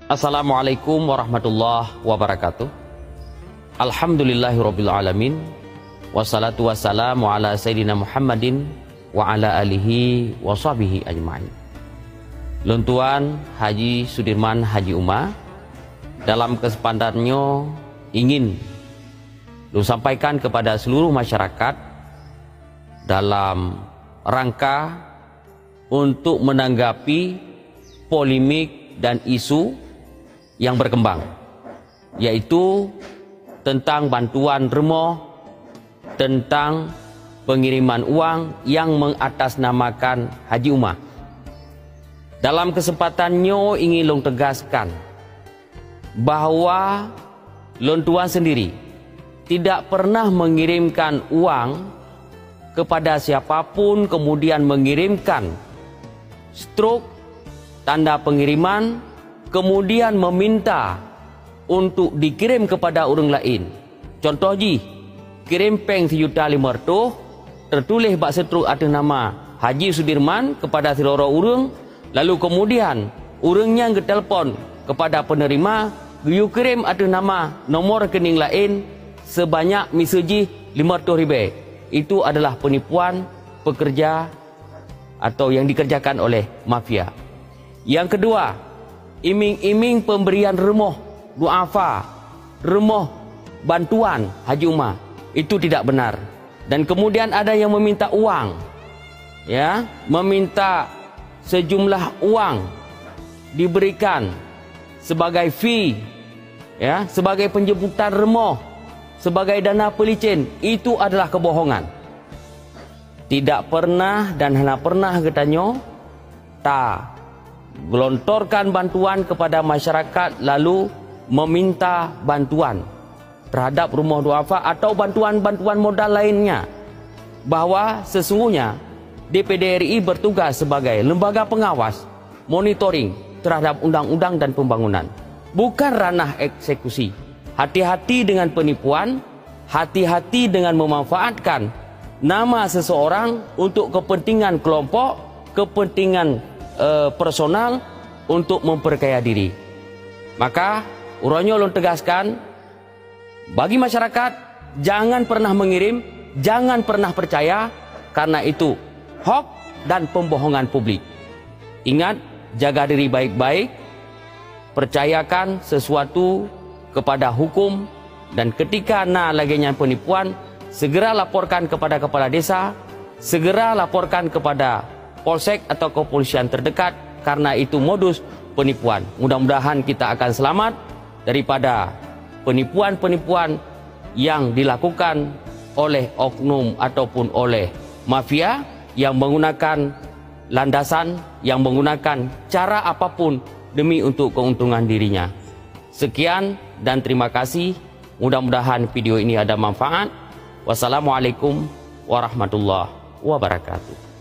Assalamualaikum warahmatullahi wabarakatuh. Alhamdulillahirabbil alamin. Wassalatu wassalamu ala sayyidina Muhammadin wa ala alihi wa sahbihi ajma'in. Luntuan Haji Sudirman Haji Uma dalam kesempatannya ingin sampaikan kepada seluruh masyarakat dalam rangka untuk menanggapi polemik dan isu yang berkembang, yaitu tentang bantuan remoh, tentang pengiriman uang yang mengatasnamakan Haji Uma. Dalam kesempatannya ingin long tegaskan bahwa long tuan sendiri tidak pernah mengirimkan uang kepada siapapun, kemudian mengirimkan struk tanda pengiriman, kemudian meminta untuk dikirim kepada orang lain. Contoh ji, kirim peng 1.500.000, tertulis bak setruk atas nama Haji Sudirman kepada seluruh orang, lalu kemudian orangnya ngetelpon kepada penerima, you kirim atas nama nomor rekening lain sebanyak misalnya 500.000. Itu adalah penipuan pekerja atau yang dikerjakan oleh mafia. Yang kedua, iming-iming pemberian remoh duafa, remoh bantuan Haji Uma, itu tidak benar. Dan kemudian ada yang meminta uang, ya, meminta sejumlah uang diberikan sebagai fee, ya, sebagai penjemputan remoh, sebagai dana pelicin. Itu adalah kebohongan. Tidak pernah dan hanya pernah katanya tak gelontorkan bantuan kepada masyarakat lalu meminta bantuan terhadap rumah duafa atau bantuan-bantuan modal lainnya. Bahwa sesungguhnya DPD RI bertugas sebagai lembaga pengawas monitoring terhadap undang-undang dan pembangunan, bukan ranah eksekusi. Hati-hati dengan penipuan, hati-hati dengan memanfaatkan nama seseorang untuk kepentingan kelompok, kepentingan personal untuk memperkaya diri. Maka urangnya ulun tegaskan bagi masyarakat, jangan pernah mengirim, jangan pernah percaya, karena itu hoax dan pembohongan publik. Ingat, jaga diri baik-baik, percayakan sesuatu kepada hukum, dan ketika laginya penipuan, segera laporkan kepada kepala desa, segera laporkan kepada polsek atau kepolisian terdekat, karena itu modus penipuan. Mudah-mudahan kita akan selamat daripada penipuan-penipuan yang dilakukan oleh oknum ataupun oleh mafia yang menggunakan landasan, yang menggunakan cara apapun demi untuk keuntungan dirinya. Sekian dan terima kasih. Mudah-mudahan video ini ada manfaat. Wassalamualaikum warahmatullahi wabarakatuh.